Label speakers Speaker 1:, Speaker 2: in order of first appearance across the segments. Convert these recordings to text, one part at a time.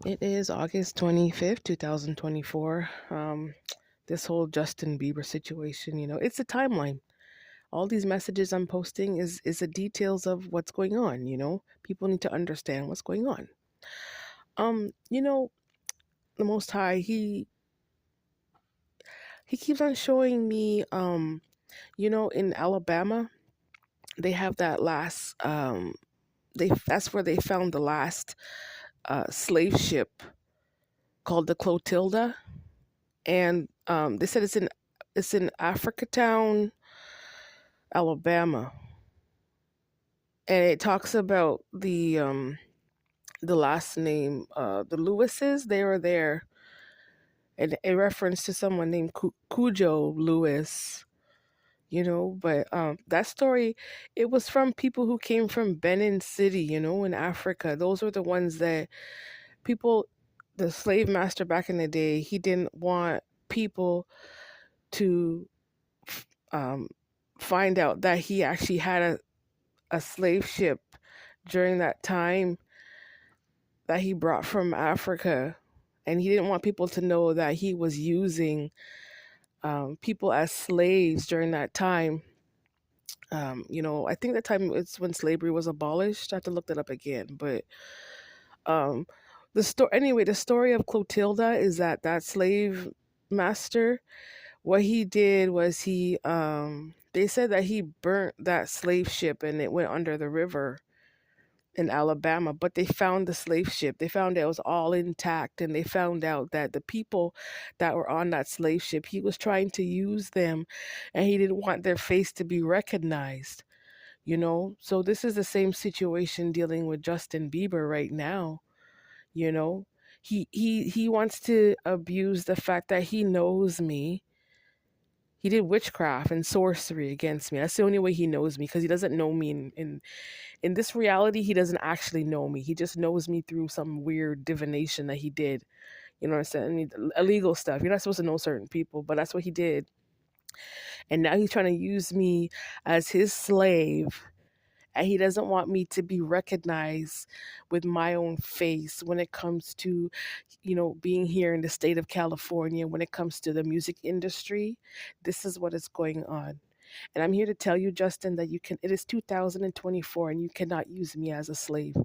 Speaker 1: It is August 25th, 2024. This whole Justin Bieber situation, it's a timeline. All these messages I'm posting is the details of what's going on, People need to understand what's going on. Um, you know, the Most High, he keeps on showing me in Alabama, they have that last that's where they found the last slave ship called the Clotilda, and they said it's in Africatown, Alabama, and it talks about the last name, the Lewises. They were there, and a reference to someone named Cujo Lewis. But that story, it was from people who came from Benin City, in Africa. Those were the ones that people, the slave master back in the day, he didn't want people to um, find out that he actually had a slave ship during that time that he brought from Africa. And he didn't want people to know that he was using people as slaves during that time. I think that time it's when slavery was abolished. I have to look that up again. But um, the story of Clotilda is that slave master, what he did was they said that he burnt that slave ship and it went under the river in Alabama, but they found the slave ship. They found it was all intact, and they found out that the people that were on that slave ship, he was trying to use them, and he didn't want their face to be recognized. So this is the same situation dealing with Justin Bieber right now. You know, he wants to abuse the fact that he knows me. He did witchcraft and sorcery against me. That's the only way he knows me, because he doesn't know me in this reality. He doesn't actually know me. He just knows me through some weird divination that he did. You know what I'm saying? I mean, illegal stuff. You're not supposed to know certain people, but that's what he did. And now he's trying to use me as his slave. And he doesn't want me to be recognized with my own face when it comes to, being here in the state of California, when it comes to the music industry. This is what is going on. And I'm here to tell you, Justin, that it is 2024, and you cannot use me as a slave.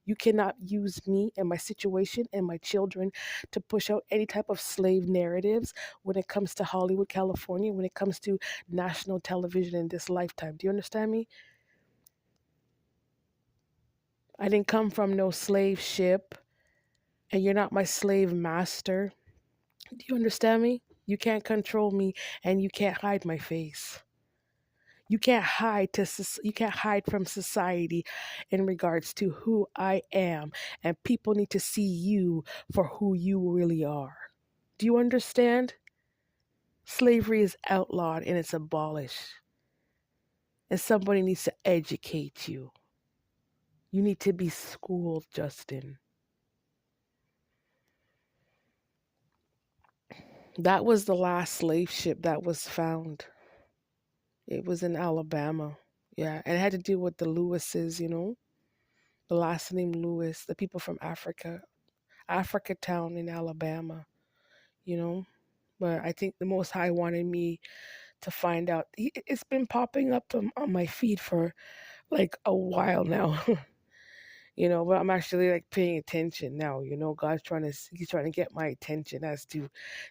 Speaker 1: You cannot use me and my situation and my children to push out any type of slave narratives when it comes to Hollywood, California, when it comes to national television in this lifetime. Do you understand me? I didn't come from no slave ship, and you're not my slave master. Do you understand me? You can't control me, and you can't hide my face. You can't hide from society in regards to who I am, and people need to see you for who you really are. Do you understand? Slavery is outlawed and it's abolished, and somebody needs to educate you. You need to be schooled, Justin. That was the last slave ship that was found. It was in Alabama. Yeah, and it had to do with the Lewises, the last name Lewis, the people from Africatown in Alabama, you know. But I think the Most High wanted me to find out. It's been popping up on my feed for like a while now. But I'm actually like paying attention now. He's trying to get my attention as to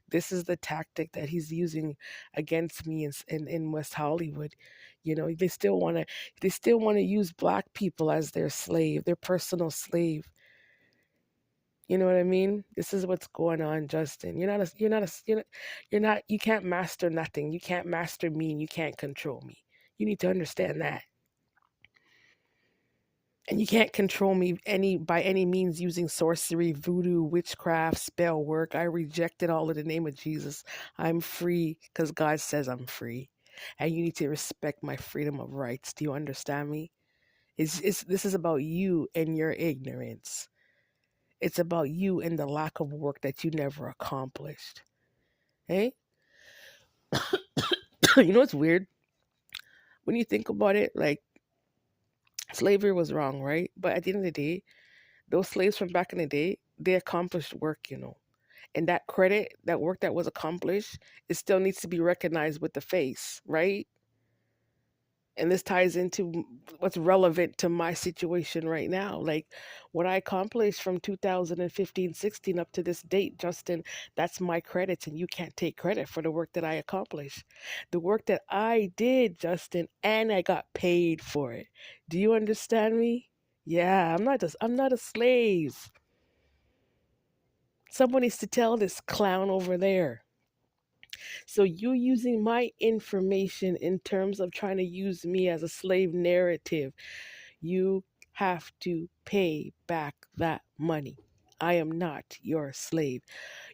Speaker 1: this is the tactic that he's using against me in West Hollywood. They still want to use black people as their slave, their personal slave. You know what I mean? This is what's going on, Justin. You can't master nothing. You can't master me, and you can't control me. You need to understand that. And you can't control me by any means using sorcery, voodoo, witchcraft, spell work. I reject it all in the name of Jesus. I'm free because God says I'm free. And you need to respect my freedom of rights. Do you understand me? This is about you and your ignorance. It's about you and the lack of work that you never accomplished. Hey? It's weird? When you think about it, like, slavery was wrong, right? But at the end of the day, those slaves from back in the day, they accomplished work. And that credit, that work that was accomplished, it still needs to be recognized with the face, right? And this ties into what's relevant to my situation right now. Like what I accomplished from 2015-16 up to this date, Justin, that's my credits, and you can't take credit for the work that I accomplished. The work that I did, Justin, and I got paid for it. Do you understand me? Yeah, I'm not a slave. Someone needs to tell this clown over there. So you using my information in terms of trying to use me as a slave narrative, you have to pay back that money. I am not your slave.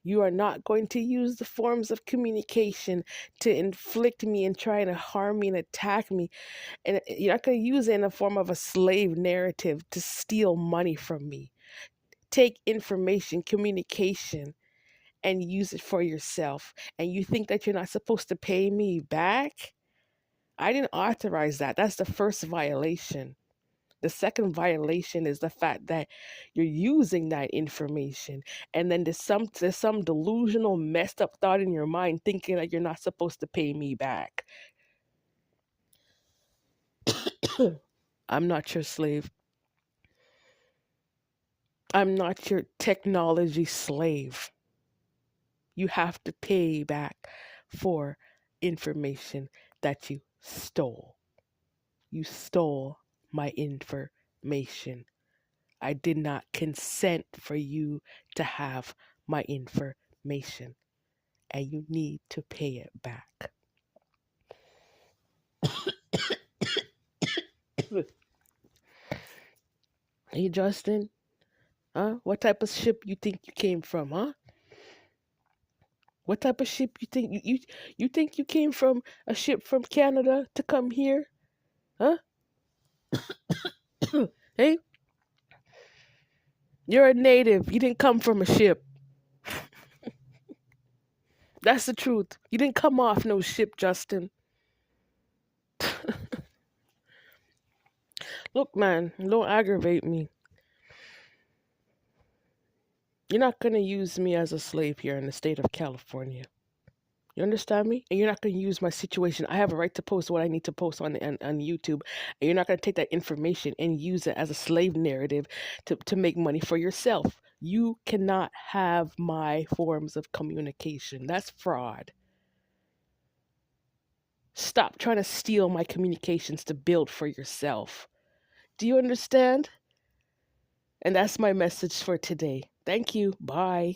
Speaker 1: You are not going to use the forms of communication to inflict me and try to harm me and attack me. And you're not going to use it in the form of a slave narrative to steal money from me. Take information, communication, and use it for yourself. And you think that you're not supposed to pay me back? I didn't authorize that. That's the first violation. The second violation is the fact that you're using that information, and then there's some delusional, messed up thought in your mind thinking that you're not supposed to pay me back. I'm not your slave. I'm not your technology slave. You have to pay back for information that you stole. You stole my information. I did not consent for you to have my information, and you need to pay it back. Hey, Justin, huh? What type of ship you think you came from, huh? What type of ship you think you think you came from a ship from Canada to come here, huh? Hey, you're a native. You didn't come from a ship. That's the truth. You didn't come off no ship, Justin. Look, man, don't aggravate me. You're not going to use me as a slave here in the state of California. You understand me? And you're not going to use my situation. I have a right to post what I need to post on YouTube. And you're not going to take that information and use it as a slave narrative to make money for yourself. You cannot have my forms of communication. That's fraud. Stop trying to steal my communications to build for yourself. Do you understand? And that's my message for today. Thank you. Bye.